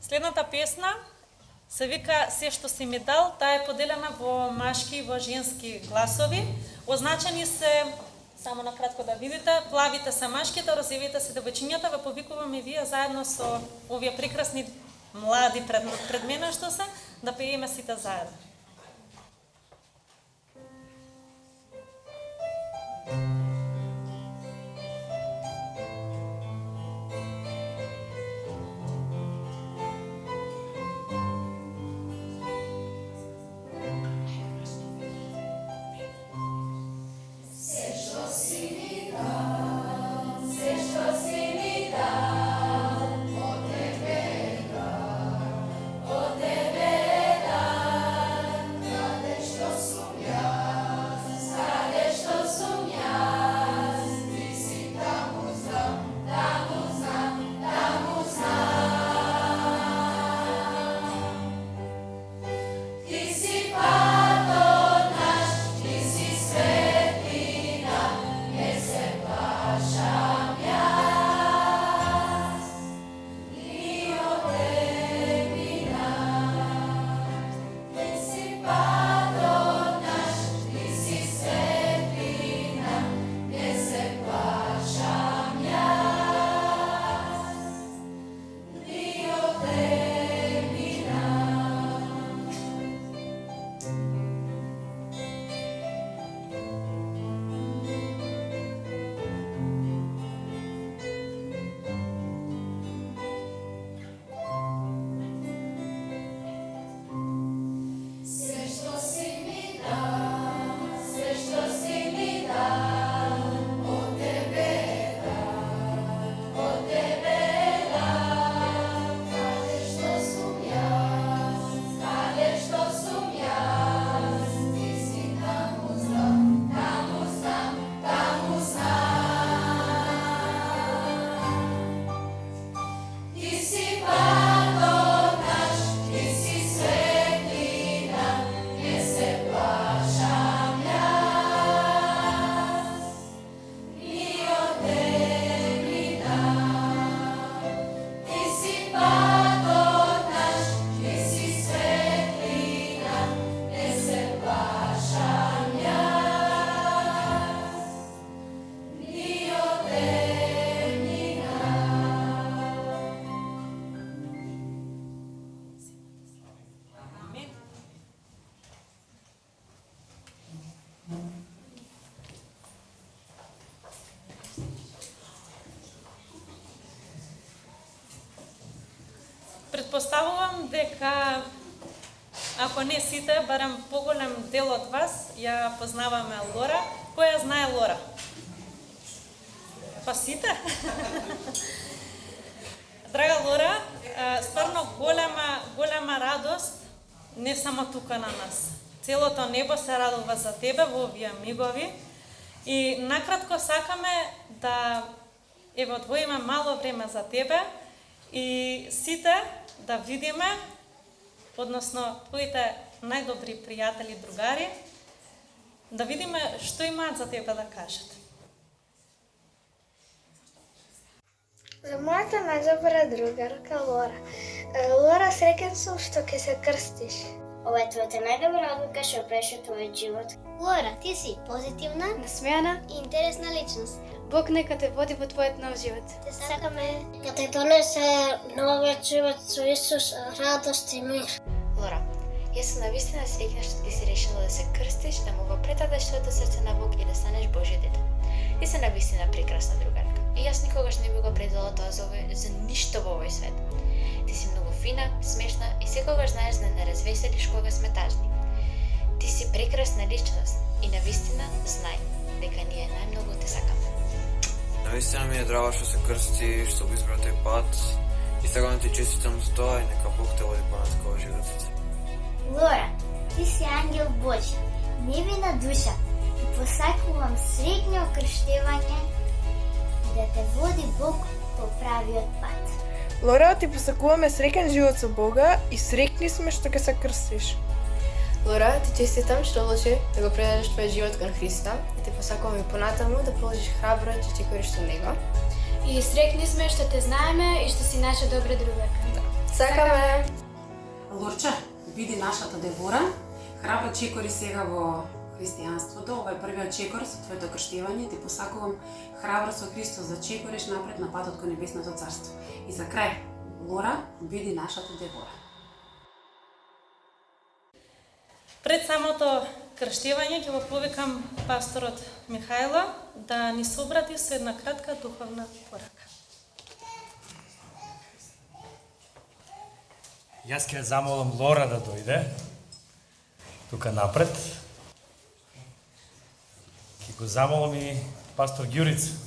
Следната песна се вика "Се што си ми дал", таа е поделена во машки и во женски гласови. Означени се, само накратко да видите, плавите се машките, розовите се девојчињата, ве повикуваме вие заедно со овие прекрасни млади пред мене што се, да пееме сите заедно. Предпоставувам дека, ако не сите, барем поголем дел од вас, ја познаваме Лора. Кој ја знае Лора? Па сите? Драга Лора, стварно голема радост, не само тука на нас. Целото небо се радува за тебе во овие мигови. И накратко сакаме да одвоиме мало време за тебе и сите да видиме, односно твоите најдобри пријатели, другари, да видиме што имаат за тебе да кажат. За мојата најдобра другарка Лора. Лора, среќен сум што ќе се крстиш. Ова е твојата најдобра одлука што преше твојот живот. Лора, ти си позитивна, насмеана и интересна личност. Бог нека те води во твојот нов живот. Те сакаме Да те донесе новиот живот со Исус, радост и мир. Лора, јас сум навистина среќна што ти си решила да се крстиш, да му го предадеш своето срце на Бог и да станеш Божје дете. Ти си навистина прекрасна другарка. И јас никогаш не би го предала тоа за ништо во овој свет. Ти си многу фина, смешна и секогаш знаеш да не развеселиш кога сме тажни. Ти си прекрасна личност и навистина знај дека ние најмногу те сакаме. Навистина ми е драго што се крсти, што го избра тој пат и сакам да ти честитам за тоа и нека Бог те води понатака во животот. Лора, ти си ангел Божи, невина душа. Ти посакувам среќно крштевање да те води Бог по правиот пат. Лора, ти посакуваме среќен живот со Бога и среќни сме што ќе се крстиш. Лора, ти честитам што одлучи да го предадеш твојот живот кон Христа и те посакувам и понатаму да положиш храбро да ти кориш со Него. И срекни сме што те знаеме и што си наша добра другарка. Сакаме! Лорче, биди нашата Девора. Храбро чекори сега во христијанството. Ова е првиот чекор со твоето крштевање. Ти посакувам храбро со Христос да чекориш напред на патот кон небесното царство. И за крај, Лора, биди нашата Девора. Пред самото крштевање ќе го повикам пасторот Михајло да ни се обрати со една кратка духовна порака. Јас ќе замолам Лора да дојде тука напред. Ќе го замолам и пастор Ѓурица.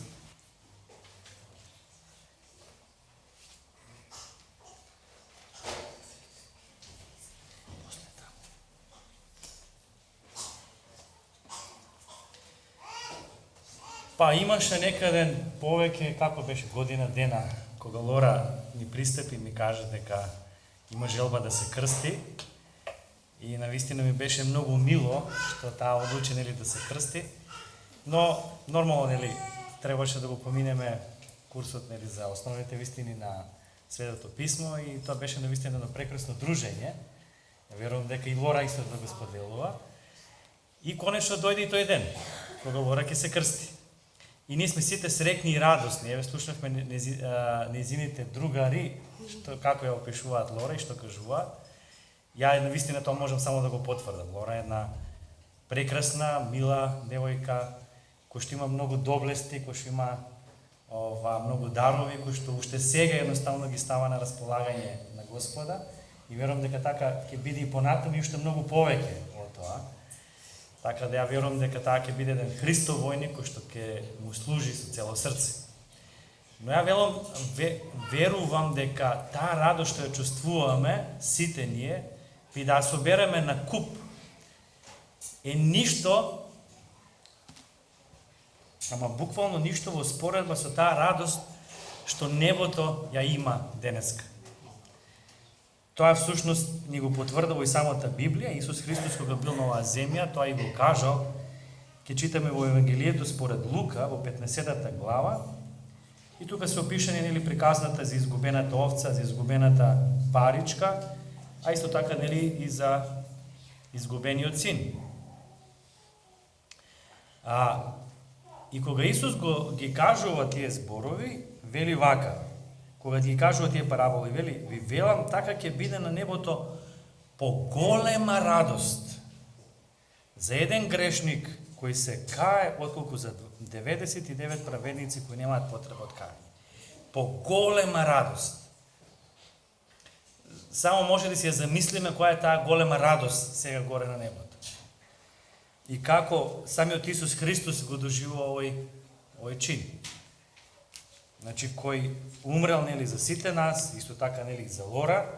Па имаше некаде повеќе, како беше година дена, кога Лора ни пристапи и ми кажа дека има желба да се крсти. И навистина ми беше многу мило што таа одлучи да се крсти. Но нормално требаше да го поминеме курсот за основните вистини на Светото писмо и тоа беше навистина едно прекрасно дружење. Верувам дека и Лора исто да го споделува. И конечно дојде и тој ден кога Лора ќе се крсти. И ние сме сите срекни и радосни. Еве слушнавме нејзините другари како ја опишуваат Лора и што кажуваат. Ја навистина тоа можам само да го потврдам. Лора е една прекрасна, мила девојка, која што има многу доблести, која што има многу дарови, која што уште сега едноставно ги става на располагање на Господа. И верувам дека така ќе биде и понатаму и уште многу повеќе од тоа. Така да ја верувам дека таа ќе биде еден Христов војник кој што ќе му служи со цело срце. Но ја верувам дека таа радост што ја чувствуваме сите ние, и да собереме на куп, е ништо, ама буквално ништо во споредба со таа радост што небото ја има денеска. Тоа всушност ни го потврдува и самата Библија. Исус Христос кога бил на оваа земја, тоа и го кажал. Ќе читаме во Евангелието според Лука во 15-та глава. И тука се опишани приказната за изгубената овца, за изгубената паричка, а исто така и за изгубениот син. И кога Исус ги кажува тие зборови, вели вака. Кога ги кажува тие параболи, вели: ви велам, така ќе биде на небото поголема радост за еден грешник кој се кае, отколку за 99 праведници кои немаат потреба од каење. Поголема радост. Само може да си ја замислиме која е таа голема радост сега горе на небото. И како самиот Исус Христос го доживува овој чин. Значи, кој умрел за сите нас, исто така за Лора,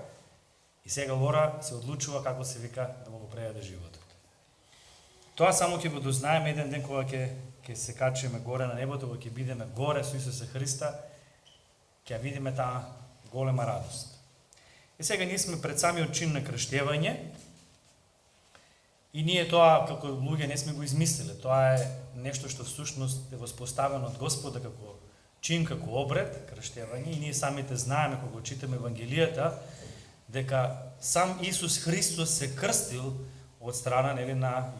и сега Лора се одлучува, како се вика, да му го предаде животот. Тоа само ќе го дознаеме еден ден кога ќе се качиме горе на небото, кога ќе бидеме горе со Исуса Христа, ќе видиме таа голема радост. И сега ние сме пред самиот чин на крштевање, и ние тоа како луѓе не сме го измислиле. Тоа е нешто што всушност е воспоставено од Господа како чин, како обред, крштевање, и ние самите знаеме кога читаме Евангелијата дека сам Исус Христос се крстил од страна на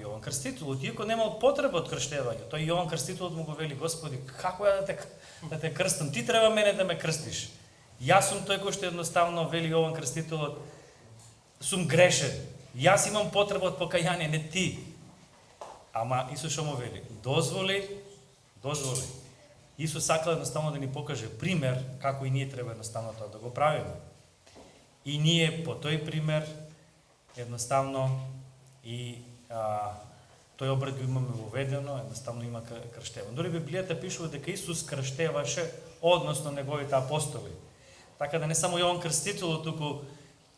Јован Крстителот, иако немал потреба од крштевање. Тој Јован Крстителот му го вели: Господи, како ја да те крстам? Ти треба мене да ме крстиш. Јас сум тој кој што едноставно, вели Јован Крстителот, сум грешен. Јас имам потреба од покаяние, не ти. Ама Исус што му вели? Дозволи. Исус сакал едноставно да ни покаже пример како и ние треба едноставно тоа да го правиме. И ние по тој пример едноставно и тој обред го имаме воведено, едноставно има крштевање. Дори Библијата пишува дека Исус крштеваше, односно неговите апостоли. Така да не само Јован Крстителот, туку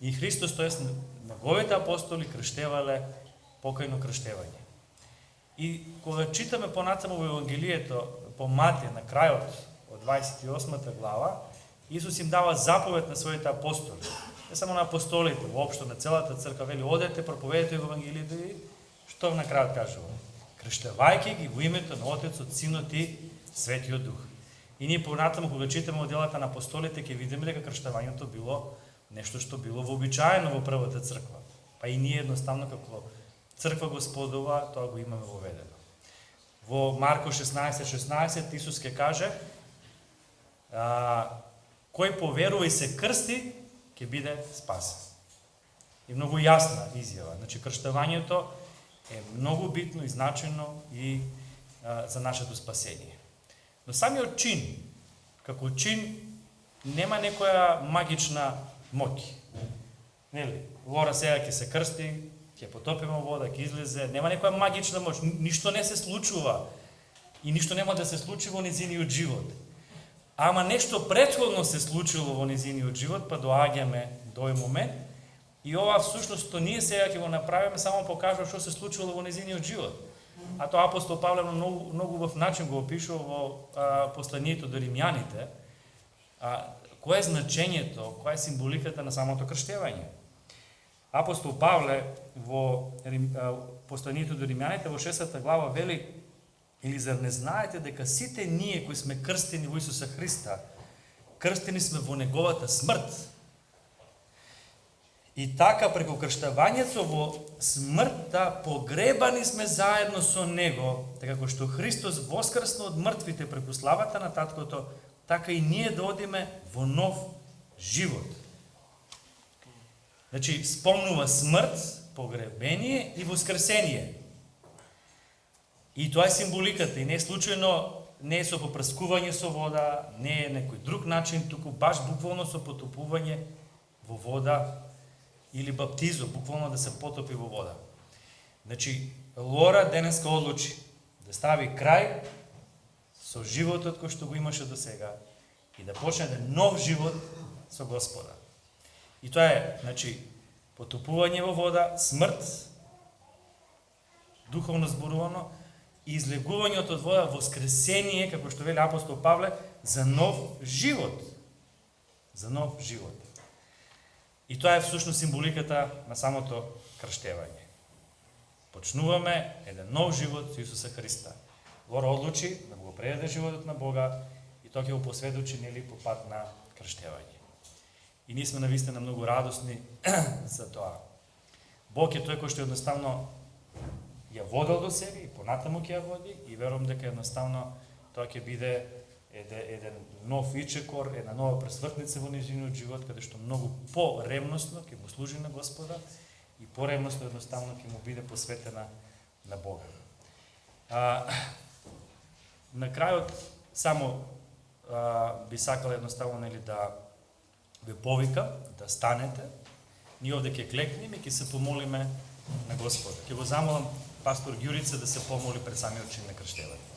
и Христос, тоест неговите апостоли крштевале покајно крштевање. И кога читаме понатаму во Евангелието по Матеј на крајот од 28 глава, Исус им дава заповед на своите апостоли. Не само на апостолите, воопшто на целата црква, вели: одете, проповедете Евангелието и што на крајот кажува? Крштевајќи ги во името на Отецот, Синот и Светиот Дух. И ние понатаму кога читаме од делата на апостолите ќе видиме дека крштавањето било нешто што било вообичаено во првата црква. Па и ние едноставно како црква Господова тоа го имаме воведено. Во Марко 16:16 Исус ќе каже кој поверува и се крсти ќе биде спасен. И многу јасна изјава. Значи крштавањето е многу битно и значено и за нашето спасение. Но самиот чин, како чин, нема некоја магична моќ. Нели? Лора сега ќе се крсти, ќе потопиме вода, ќе излезе, нема некоја магична моќ, ништо не се случува и ништо нема да се случи во незиниот живот. Ама нешто претходно се случило во незиниот живот, па доаѓаме до овој момент и ова всушност што ние сега ќе го направиме само покажува што се случило во незиниот живот. А тоа апостол Павле многу убав начин го опишува во посланието до римјаните. Кое е значењето, која е символиката на самото крштевање? Апостол Павле во посланието до римјаните во 6 глава вели: или зар не знаете дека сите ние кои сме крстени во Исуса Христа, крстени сме во неговата смрт? И така преку крштавањето во смртта погребани сме заедно со него, така како што Христос воскрсна од мртвите преку славата на Таткото, така и ние да одиме во нов живот. Значи, спомнува смрт, погребение и воскресение. И тоа е символиката, и не е случајно, не е со попрскување со вода, не е некој друг начин, туку баш буквално со потопување во вода или баптизо, буквално да се потопи во вода. Значи, Лора денеска одлучи да стави крај со животот кој што го имаше до сега и да почне нов живот со Господа. И тоа е, значи, потопување во вода, смрт, духовно зборувано, и излегување од вода, воскресение, како што вели апостол Павле, за нов живот. За нов живот. И тоа е всушност символиката на самото крштевање. Почнуваме еден нов живот со Исуса Христа. Лора одлучи да го предаде животот на Бога и тоа ќе го посведочи нели по пат на крштевање. И ние сме навистина многу радосни за тоа. Бог е тој кој што едноставно ја водел до себе и понатаму ќе ја води и верувам дека едноставно тоа ќе биде еден нов ичекор, една нова пресвртница во незиниот живот, каде што многу по-ревносно ќе му служи на Господа и по-ревносно едноставно ќе му биде посветена на Бога. На крајот само би сакала едноставно нели да ве повикам да станете. Ние овде ќе клекнеме и ќе се помолиме на Господа. Ќе го замолам пастор Ѓурица да се помоли пред самиот чин на крштевање.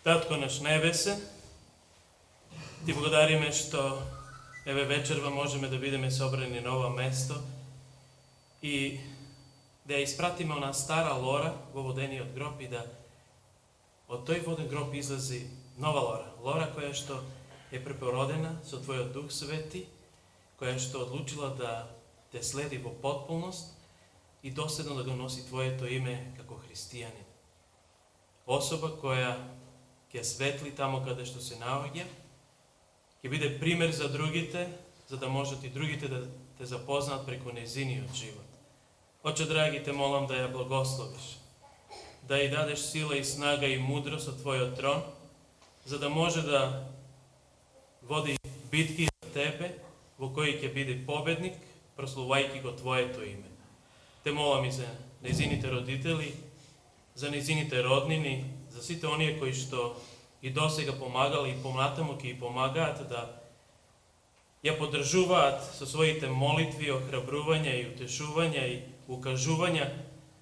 Татко наш небесе, ти благодариме што еве вечерва можеме да бидеме собрани на ова место и да ја испратиме она стара Лора во водениот гроб и да од тој воден гроб излази нова Лора. Лора која што е препородена со Твојот Дух Свети, која што одлучила да те следи во потполност и доследно да го носи Твоето име како христијанин. Особа која ќе светли тамо каде што се наоѓа, ќе биде пример за другите, за да можат и другите да те запознаат преку незиниот живот. Оче драги, те молам да ја благословиш, да ја дадеш сила и снага и мудрост од Твојот трон, за да може да води битки за Тебе, во кои ќе биде победник, прославувајќи го Твоето име. Те молам и за незините родители, за незините роднини, за сите оние кои што и досега помагали и понатаму ќе и помагаат да ја поддржуваат со своите молитви, охрабрувања и утешувања и укажувања,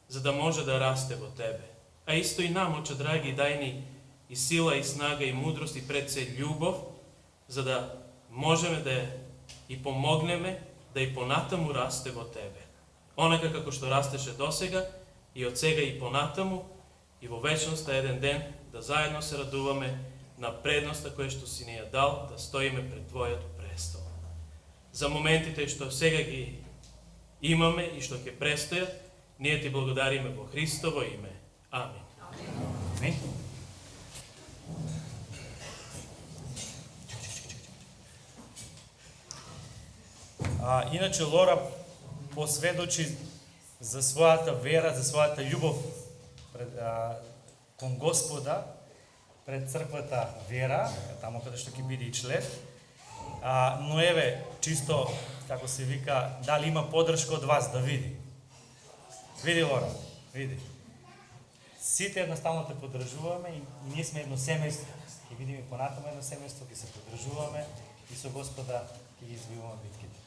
за да може да расте во Тебе. А исто и нам, Оче драги, дај ни и сила, и снага, и мудрост, и пред се љубов, за да можеме да и помогнеме да и понатаму расте во Тебе. Онака како што растеше досега, и од сега и понатаму, и во вечноста еден ден да заедно се радуваме на предноста која што си ни ја дал, да стоиме пред Твојот престол. за моментите што сега ги имаме и што ќе престојат, ние ти благодариме во Христово име. Амин. Амин. Иначе Лора посведочи за својата вера, за својата љубов кон Господа пред црквата Вера, тамо каде што ќе биде и член. Но еве, чисто, како се вика, дали има поддршка од вас да види? Види, Лора, види. Сите едноставно те поддржуваме и ние сме едно семејство. Ќе видиме понатаму едно семејство, ќе се поддржуваме и со Господа ќе ги извојуваме битките.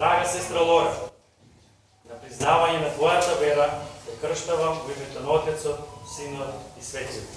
Драга сестра Лора, на признавање на твојата вера те крштавам во името на Отецот, Синот и Светиот.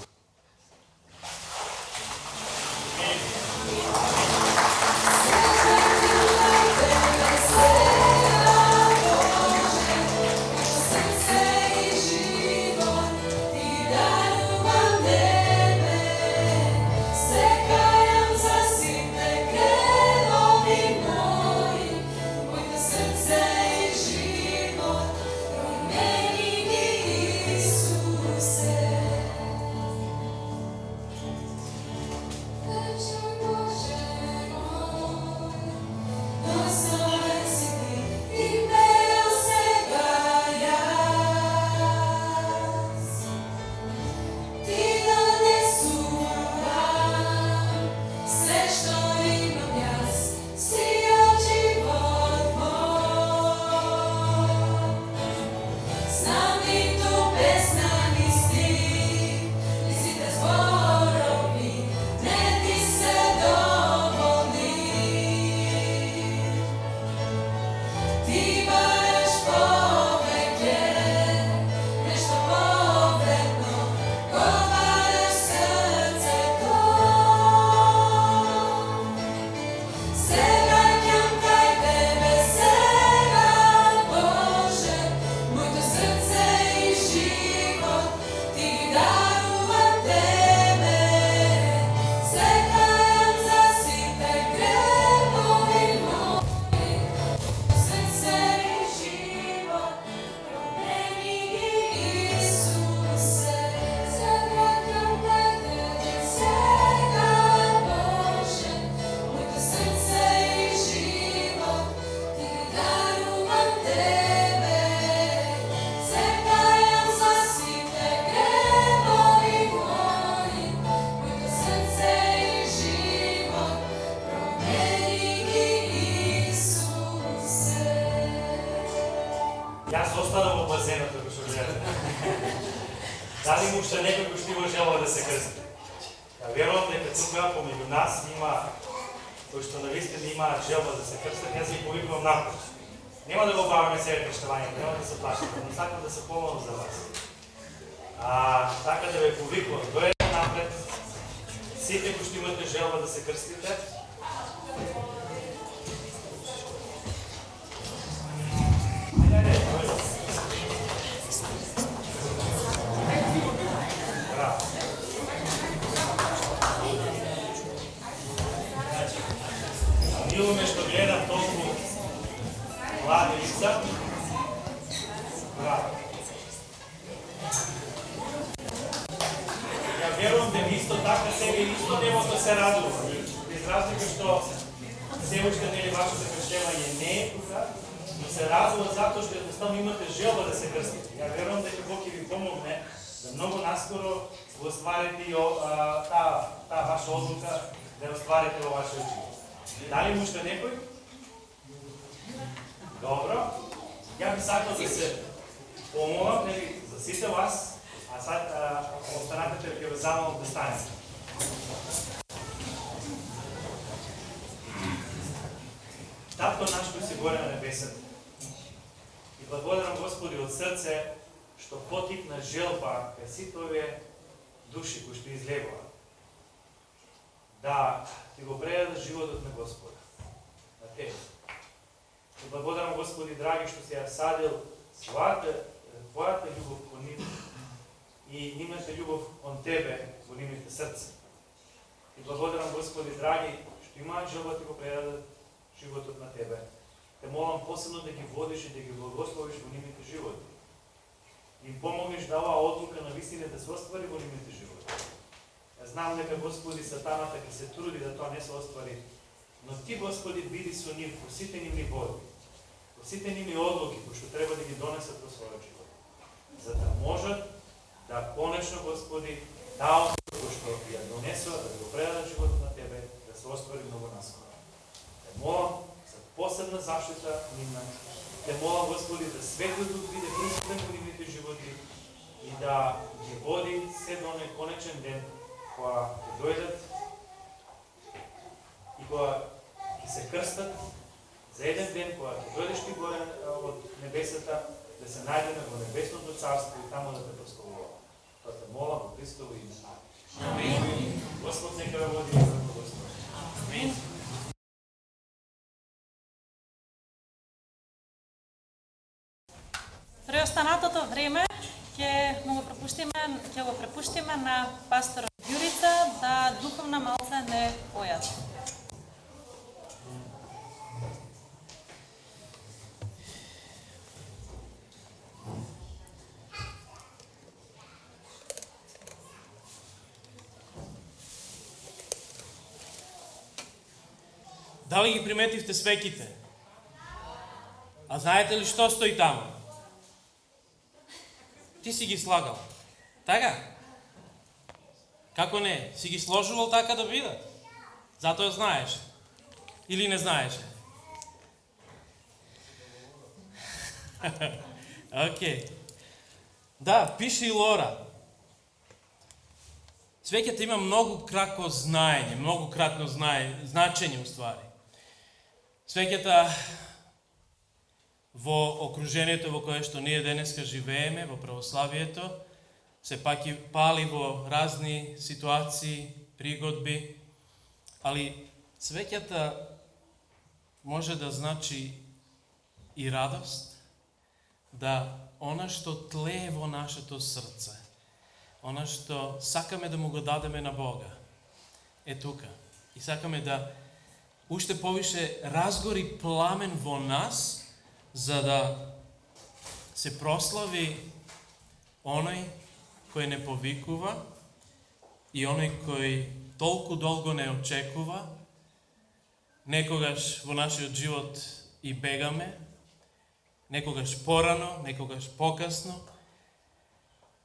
Јас останам во базенот, ако што гледате. Дали му уште некој кој што има желба да се крсти? Ја верувам дека тука помеѓу нас има кои што навистина имаат желба да се крстат, јас ги повикувам напред. Нема да го баваме сега крштавањето, нема да се плашите, но сакам да се помолам за вас. Така да ве повикувам, дојдете напред, сите кои што имате желба да се крстите. Мило што гледам толку млади лица. Браво. така себе исто небото се радува. Без разлика што се уште нели вашето крштевање не е тука, но се радува затоа што едноставно имате желба да се крстите. Ја верувам дека Бог ќе ви помогне да многу наскоро го остварите и таа ваша одлука да ја остварите во вашиот живот. Дали му уште некој? Добро. Ја би сакал да се помолам нели за сите вас, а сад останатите ќе ве замолам да станете. Татко наш кој си горе на небесата, и благодарам Господи од срце што потикна желба кај сите овие души кои што излегува да ти го предадат животот на Господа, на Тебе. И благодарам Господи драги што си ја садил Твојата љубов кон нив и нивната љубов кон Тебе во нивните срца. И благодарам Господи драги што имаат желба ти го предадат животот на Тебе. Те молам посебно да ги водиш и да ги благословиш во нивните животи. И им помогнеш да оваа одлука на вистина да се оствари во нивните животи. Ја знам дека Господи сатаната ќе се труди да тоа не се оствари, но Ти Господи биди со нив во сите нивни води, во сите нивни одлуки кои што треба да ги донесат во својот живот, за да можат да конечно Господи таа одлука кој што ја донесува да го предадат животот на Тебе да се оствари многу наскоро. Те молам за посебна заштита нивна. Те молам Господи да Светиот Дух биде присутен во нивните животи и да ги води се до оној конечен ден кога ќе дојдат и кога ќе се крстат за еден ден кога ќе дојдеш ти горе од небесата да се најдеме во небесното царство и таму да те прославуваме. Тоа те молам во Христово име. Амин. Господ нека ве води и благослови. Амин. Преостанатото време ќе го препуштиме на пасторот Јурица да духовна малце не појачи. Дали ги приметивте свеките? А знаете ли што стои таму? Ти си ги слагал. Така? Како не? Си ги сложувал така да бидат? Затоа знаеш. Или не знаеш? Окей. Да, пише и Лора. Свеќата има многу крако знаење, многу кратно значење уствари. Свеќата во окружението во кое што ние денеска живееме, во православието, се пак и пали во разни ситуации, пригодби, али свеќата може да значи и радост, да она што тлее во нашето срце, она што сакаме да му го дадеме на Бога, е тука. И сакаме да уште повише разгори пламен во нас, за да се прослави оној кој не повикува и оној кој толку долго не очекува, некогаш во нашиот живот и бегаме, некогаш порано, некогаш покасно.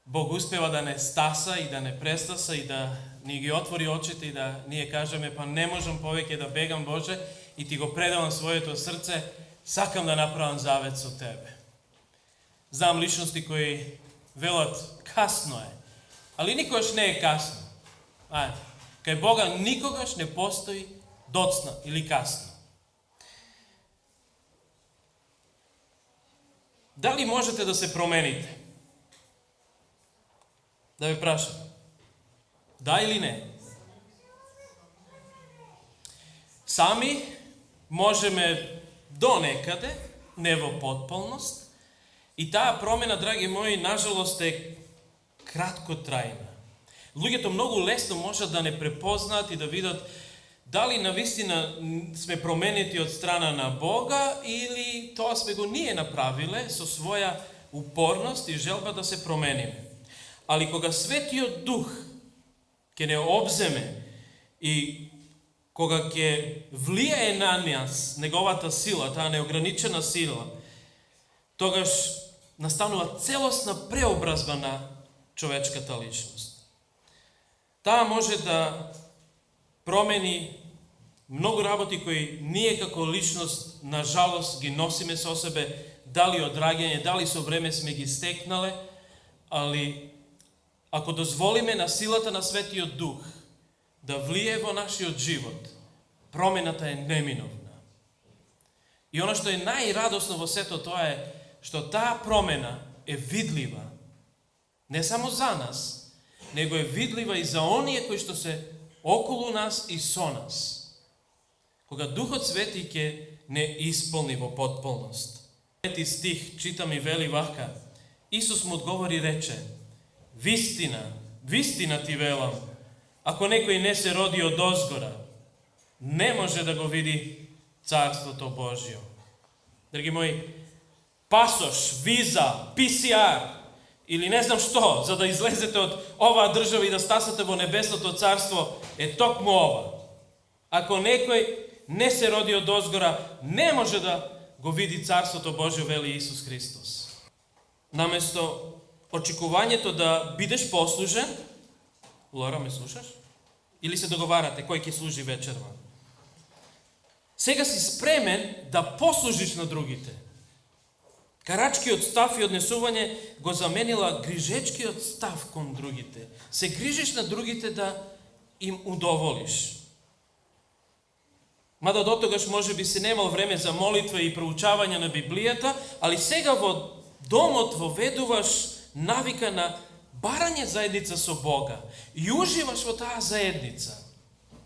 Бог успева да не стаса и да не престаса и да ни ги отвори очите и да ние кажеме па не можам повеќе да бегам Боже и ти го предавам своето срце, сакам да направам завет со Тебе. Знам личности кои велат касно е, али никогаш не е касно. Кај Бога никогаш не постои доцна или касно. Дали можете да се промените? Да ве прашам. Да или не? Сами можеме до некаде, не во потполност, и таа промена, драги мои, нажалост е краткотрајна. Луѓето многу лесно можат да не препознаат и да видат дали навистина сме променети од страна на Бога или тоа сме го ние направиле со своја упорност и желба да се промениме. Али кога Светиот Дух ќе не обземе и кога ќе влијае на нас неговата сила, таа неограничена сила, тогаш настанува целосна преобразба на човечката личност. Таа може да промени многу работи кои ние како личност, на жалост, ги носиме со себе, дали од раѓање, дали со време сме ги стекнале, али ако дозволиме на силата на Светиот Дух да влие во нашиот живот, промената е неминовна. И оно што е најрадосно во сето тоа е што таа промена е видлива не само за нас, него е видлива и за оние кои што се околу нас и со нас. Кога Духот Свети ќе не исполни во потполност. Трети стих читам и вели вака: Исус му одговори и рече: Вистина, вистина ти велам, ако некој не се роди од озгора, не може да го види Царството Божјо. Драги мои, пасош, виза, PCR или не знам што, за да излезете од оваа држава и да стасате во небесното царство, е токму ова. Ако некој не се роди од озгора, не може да го види Царството Божјо, вели Исус Христос. Наместо очекувањето да бидеш послужен, Лора, ме слушаш? Или се договарате кој ќе служи вечерва? Сега си спремен да послужиш на другите. Карачкиот став и однесување го заменила грижечкиот став кон другите. Се грижиш на другите да им удоволиш. Мада дотогаш може би си немал време за молитва и проучавање на Библијата, али сега во домот воведуваш навика на барање заедница со Бога и уживаш во таа заедница.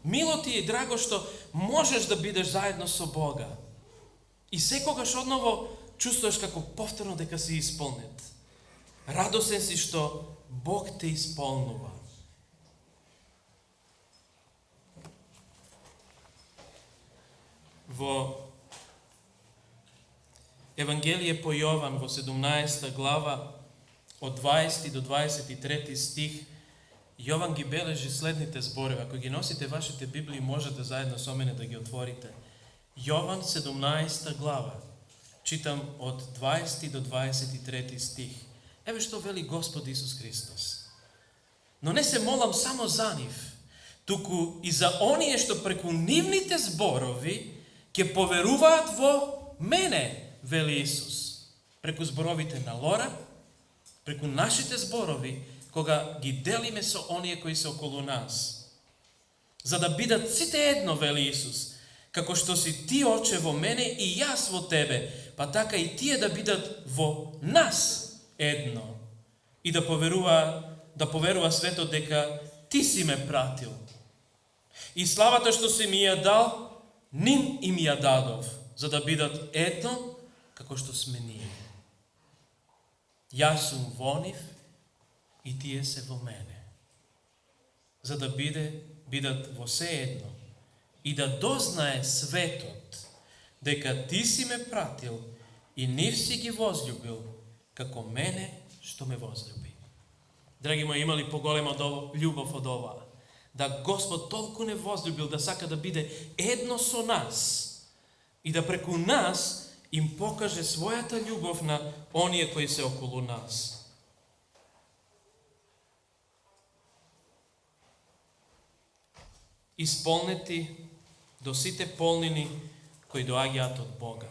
Мило ти и драго што можеш да бидеш заедно со Бога. И секогаш одново чувствуваш како повторно дека си исполнет. Радосен си што Бог те исполнува. Во Евангелие по Јован во 17 глава од 20 до 23 стих Јован ги бележи следните зборови. Ако ги носите вашите Библии, можете заедно со мене да ги отворите. Јован 17 глава. Читам од 20 до 23 стих. Еве што вели Господ Исус Христос. Но не се молам само за нив, туку и за оние што преку нивните зборови ќе поверуваат во мене, вели Исус. Преку зборовите на Лора, преку нашите зборови, кога ги делиме со оние кои се околу нас. За да бидат сите едно, вели Исус, како што си ти, Оче, во мене и јас во тебе, па така и тие да бидат во нас едно. И да поверува светот дека ти си ме пратил. И славата што си ми ја дал, ним им ја дадов, за да бидат едно, како што сме ние. Јас сум во нив и тие се во мене. За да бидат во се едно и да дознае светот дека ти си ме пратил и нив си ги возлюбил како мене што ме возлюби. Драги мои, има ли поголема љубов од ова? Да Господ толку не возлюбил да сака да биде едно со нас и да преку нас им покаже својата љубов на оние кои се околу нас. Исполнети до сите полнини кои доаѓаат од Бога.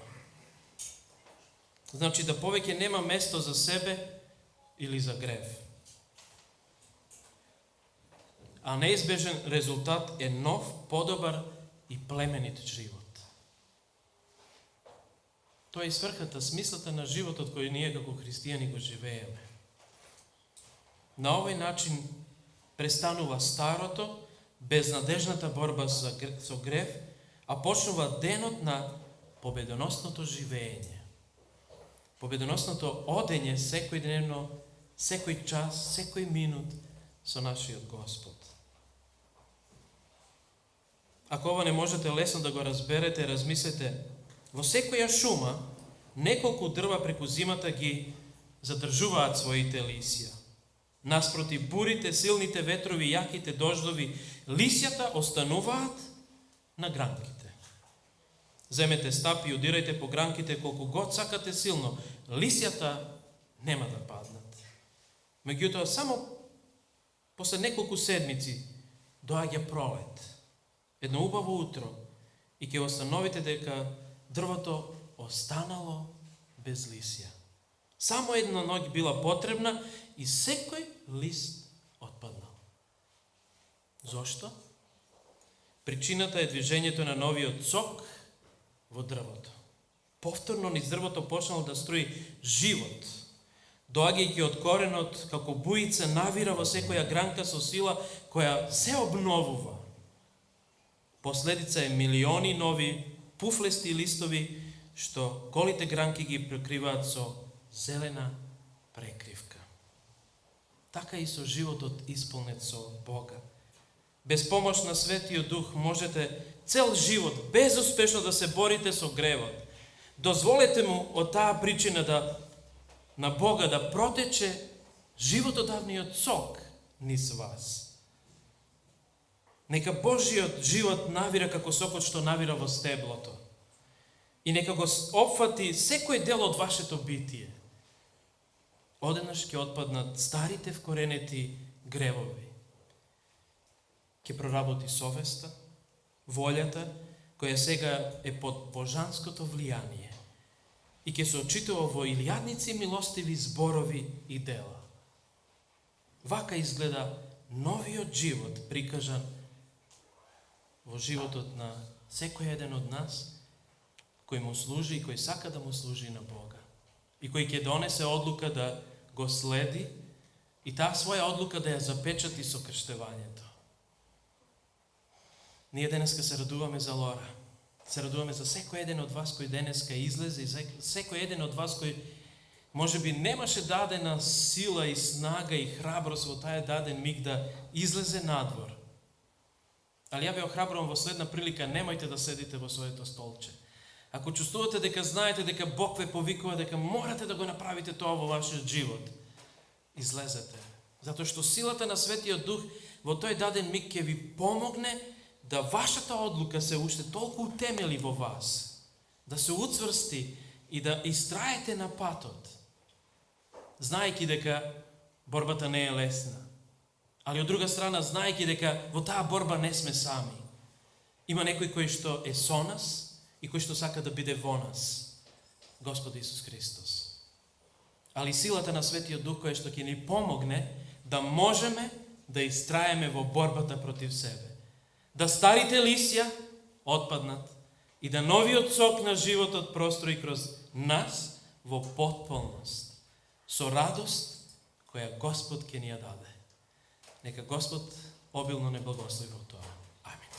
Значи да повеќе нема место за себе или за грев. А неизбежен резултат е нов, подобар и племенит живот. Тоа е сврхата, смислата на животот кој ние како христијани го живееме. На овој начин престанува старото, безнадежната борба со грев, а почнува денот на победоносното живење. Победоносното одење секојдневно, секој час, секој минут со нашиот Господ. Ако ова не можете лесно да го разберете, размислете, во секоја шума неколку дрва преку зимата ги задржуваат своите лисја. Наспроти бурите, силните ветрови, јаките дождови, лисјата остануваат на гранките. Земете стапи и удирајте по гранките колку год сакате силно. Лисјата нема да паднат. Меѓутоа, само после неколку седмици доаѓа пролет. Едно убаво утро и ќе остановите дека дрвото останало без лисја. Само една ноќ била потребна и секој лист отпаднал. Зошто? Причината е движењето на новиот сок во дрвото. Повторно низ дрвото почнал да струи живот. Доаѓајќи од коренот, како буица навира во секоја гранка со сила која се обновува. Последица е милиони нови пуфлести листови што голите гранки ги прекриваат со зелена прекривка. Така и со животот исполнет со Бога. Без помош на Светиот Дух можете цел живот безуспешно да се борите со гревот. Дозволете му од таа причина на Бога да протече животодавниот сок низ вас. Нека Божиот живот навира како сокот што навира во стеблото. И нека го опфати секој дел од вашето битие. Одеднаш ќе отпаднат старите вкоренети гревови. Ќе проработи совеста, волјата, која сега е под божанското влијание и ќе се очитува во илјадници милостиви зборови и дела. Вака изгледа новиот живот прикажан во животот на секој еден од нас, кој му служи и кој сака да му служи на Бога. И кој ќе донесе одлука да го следи и таа своја одлука да ја запечати со крштевањето. Ние денеска се радуваме за Лора. Се радуваме за секој еден од вас кој денеска излезе и секој еден од вас кој можеби немаше дадена сила и снага и храброст во тај даден миг да излезе надвор. Али ја ве охрабрувам во следна прилика, немојте да седите во своето столче. Ако чувствувате дека знаете дека Бог ве повикува, дека морате да го направите тоа во вашиот живот, излезете. Затоа што силата на Светиот Дух во тој даден миг ќе ви помогне да вашата одлука се уште толку утемели во вас, да се уцврсти и да истраете на патот, знаејќи дека борбата не е лесна. Али од друга страна, знаејќи дека во таа борба не сме сами. Има некој кој што е со нас и кој што сака да биде во нас. Господ Исус Христос. Али силата на Светиот Дух кој што ќе ни помогне да можеме да истраеме во борбата против себе. Да старите лисја отпаднат и да новиот сок на животот прострои кроз нас во потполност, со радост која Господ ќе ни ја даде. Нека Господ обилно не благослови во тоа. Амин.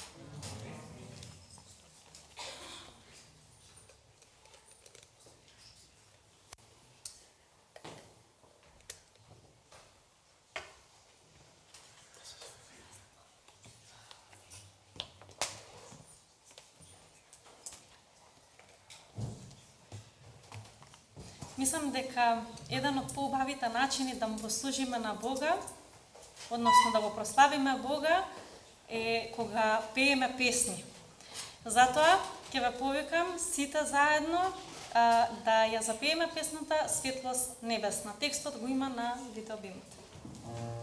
Мислам дека еден од поубавите начини да му го служиме на Бога, односно да го прославиме Бога, е кога пееме песни. Затоа ќе ве повикам сите заедно да ја запееме песната Светлост небесна. Текстот го има на видеобимот. Ой,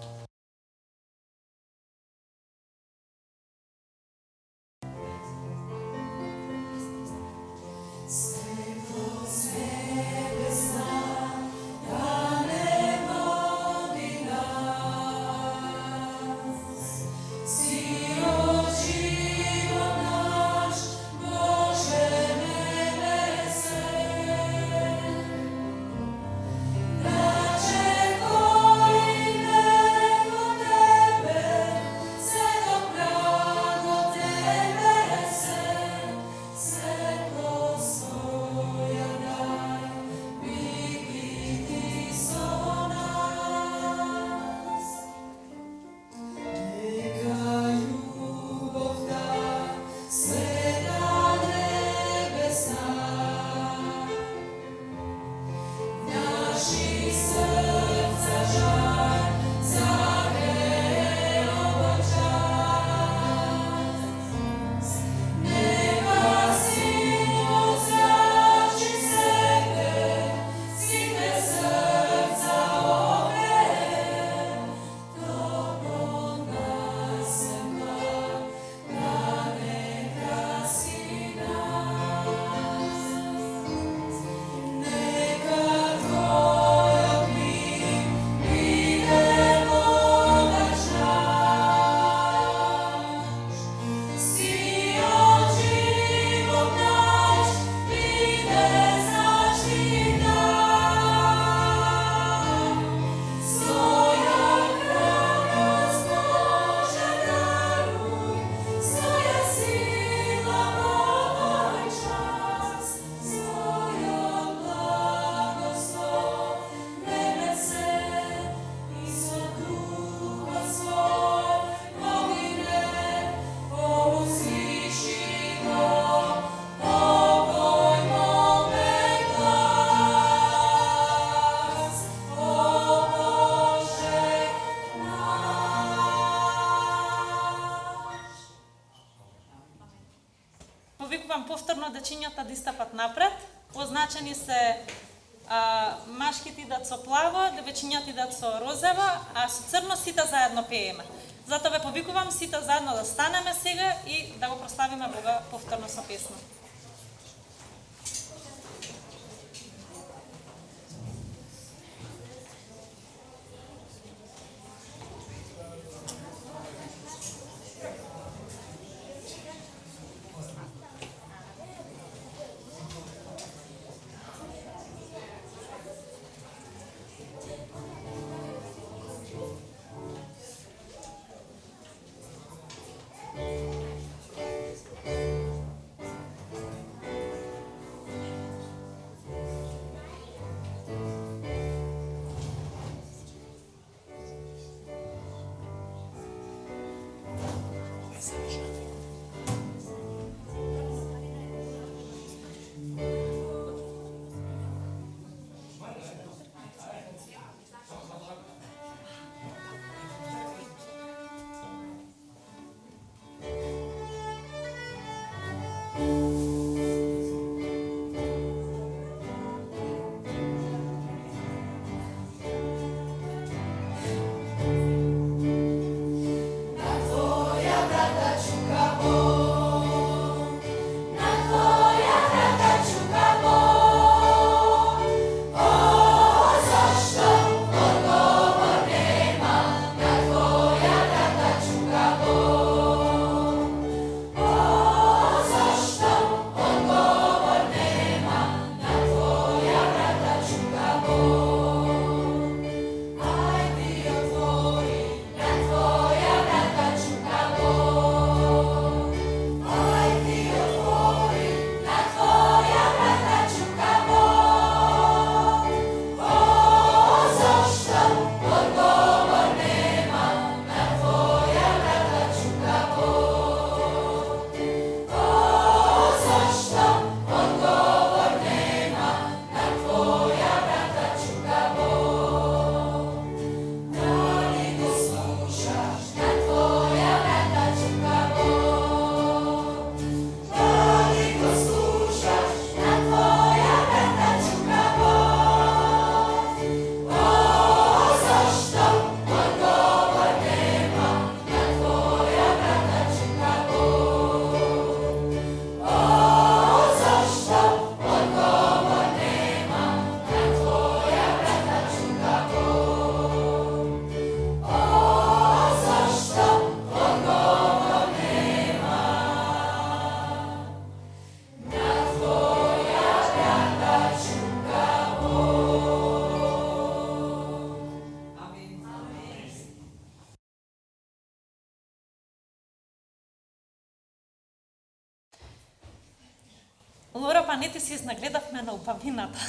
повикувам повторно дечињата да истапат напред. Означени се машките идат со плаво, девечињата идат со розево, а со црно сите заедно пееме. Затоа ве повикувам сите заедно да станеме сега и да го прославиме Бога повторно со песна. Лора, па не ти се изнагледавме на убавината.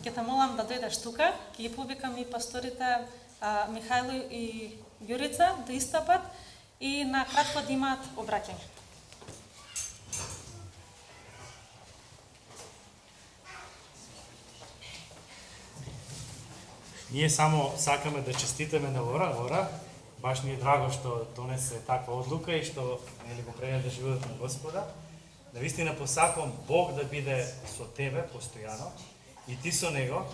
Ќе те молам да дојдеш тука, ќе ги повикам и пасторите Михајло и Јурица да истапат и на кратко да имаат обраќање. Ние само сакаме да честитаме на Лора. Баш ни е драго што донесе таква одлука и што нели го предаде животот на Господа. Навистина посакувам Бог да биде со тебе постојано и ти со него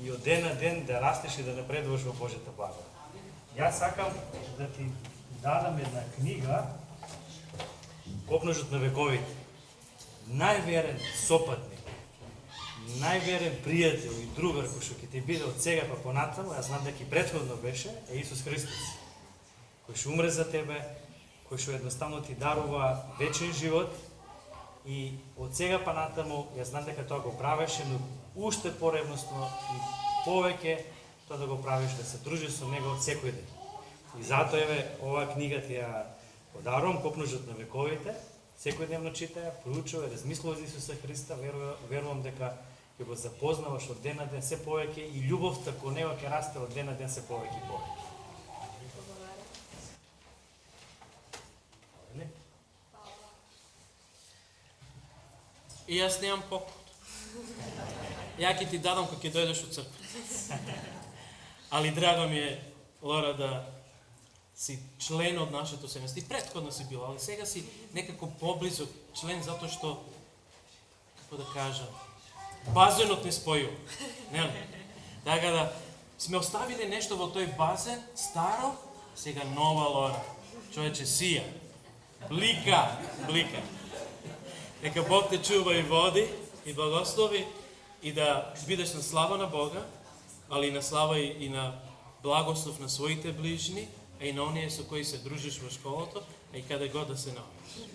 и од ден на ден да растеш и да напредуваш во Божјата благодат. Јас сакам да ти дадам една книга Копножот на вековите. Најверен сопатник, најверен пријател и другар кој што ќе ти биде од сега па понатаму, јас знам дека и претходно беше, е Исус Христос, кој што умре за тебе, кој што едноставно ти дарува вечен живот. И од сега па натаму, јас знам дека тоа го правеше, но уште поревностно и повеќе тоа да го правиш, да се дружиш со него од секој ден. И затоа еве оваа книга ти ја подарувам, Копножот на вековите, секојдневно читаја, проучувај, размислувај за Исуса Христа, верувам дека ќе го запознаваш од ден на ден се повеќе и љубовта кон него ќе расте од ден на ден се повеќе и повеќе. И јас немам поклон. Ја ќе ти дадам кога ќе дојдеш од црква. Али драго ми е, Лора, да си член од нашето семејство. И претходно си бил, али сега си некако поблизу член затоа што, како да кажа, базенот не спојува. Нели? Така да сме оставили нешто во тој базен, старо, сега нова Лора. Човече сија. Блика. Нека Бог те чува и води и благослови и да бидеш на слава на Бога, али и на слава и на благослов на своите ближни, а и на оние со кои се дружиш во школото, а и каде god да се наоѓаш.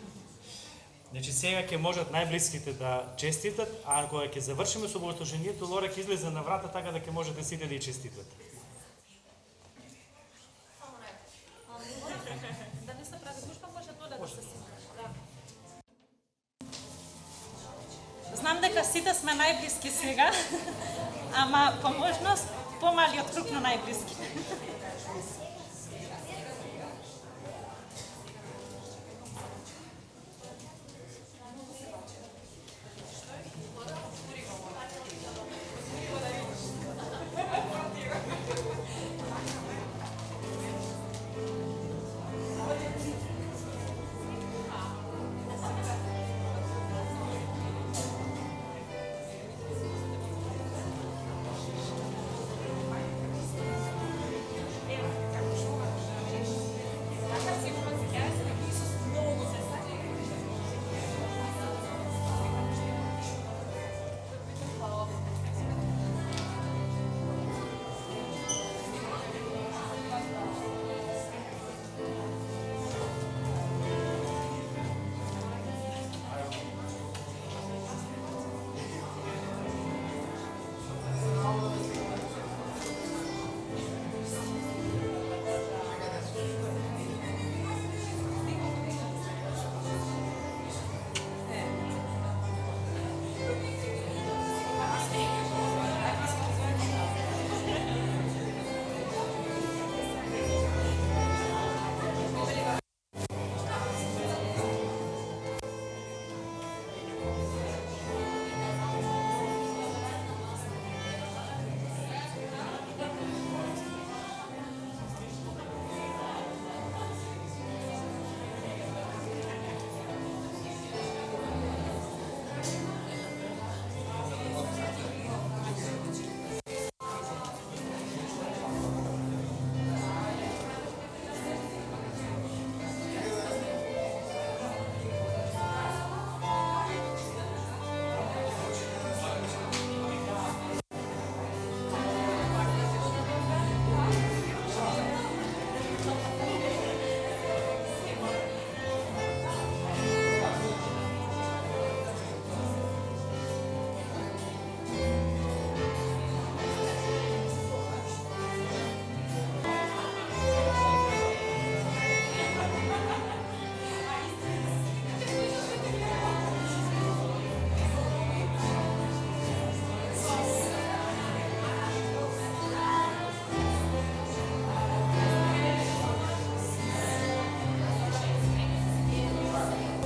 Значи сега ќе можат најблиските да честитат, а кога ќе завршиме со богослужението, Лора ќе излезе на врата така да ќе можете сите да ја честитат. Да не се прави гушка, може дода да се сима. Знам дека сите сме најблиски сега, ама по можност помалиот круг на најблиски.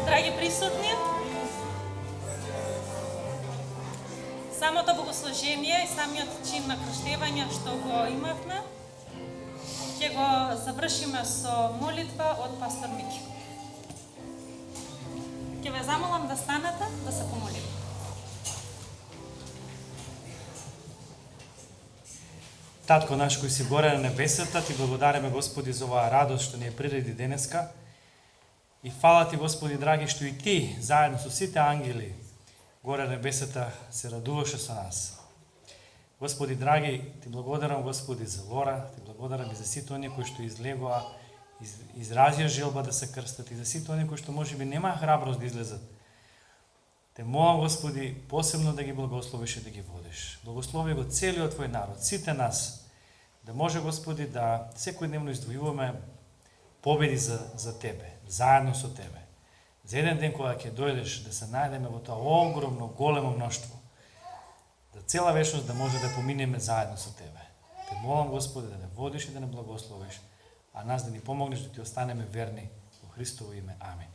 Драги присутни, самото богослужение и самиот чин на крштевање што го имавме, ќе го завршиме со молитва од пастор Мики. Ќе ве замолам да станете да се помолиме. Татко наш кој си горе на небесата, ти благодариме Господи за оваа радост што ни ја приреди денеска. И фала ти, Господи драги, што и ти, заедно со сите ангели, горе на небесата, се радуваше со нас. Господи драги, ти благодарам, Господи, за Лора, ти благодарам и за сите оние кои што излегоа, изразија желба да се крстат и за сите оние кои што можеби нема храброст да излезат. Те молам, Господи, посебно да ги благословиш и да ги водиш. Благослови го целиот твој народ, сите нас, да може, Господи, да секојдневно издвојуваме победи за Тебе, заедно со Тебе. За еден ден кога ќе дојдеш да се најдеме во тоа огромно, големо мноштво, да цела вечност да може да поминеме заедно со Тебе. Те молам, Господи, да не водиш и да не благословиш, а нас да ни помогнеш да ти останеме верни во Христово име. Амин.